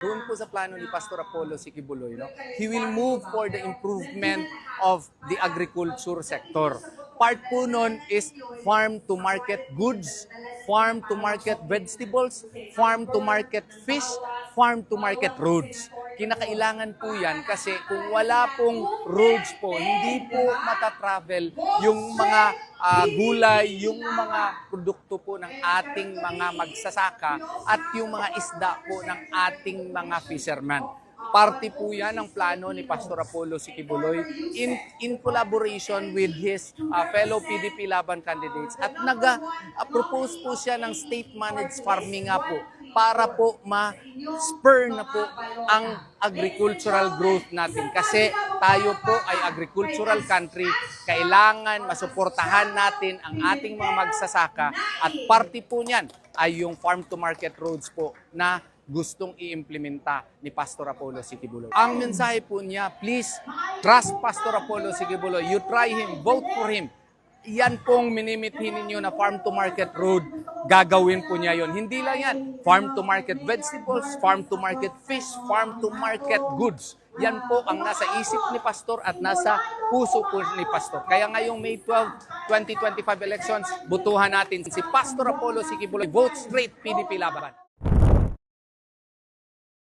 Doon po sa plano ni Pastor Apollo Sikibuloy, no, he will move for the improvement of the agriculture sector. Part po nun is farm to market goods, farm to market vegetables, farm to market fish, farm to market roads. Kinakailangan po yan kasi kung wala pong roads po, hindi po matatravel yung mga gulay, yung mga produkto po ng ating mga magsasaka at yung mga isda po ng ating mga fishermen. Parte po yan ng plano ni Pastor Apollo Sikibuloy in collaboration with his fellow PDP Laban candidates. At nag-propose po siya ng state-managed farming nga po para po ma-spur na po ang agricultural growth natin. Kasi tayo po ay agricultural country, kailangan masuportahan natin ang ating mga magsasaka at parte po niyan ay yung farm-to-market roads po na gustong i-implementa ni Pastor Apollo Sikibuloy. Ang mensahe po niya, please trust Pastor Apollo Sikibuloy. You try him, vote for him. Yan pong minimithin ninyo na farm-to-market road, gagawin po niya yon. Hindi lang yan, farm-to-market vegetables, farm-to-market fish, farm-to-market goods. Yan po ang nasa isip ni Pastor at nasa puso po ni Pastor. Kaya ngayong May 12, 2025 elections, butuhan natin si Pastor Apollo Sikibuloy. Vote straight, PDP Laban.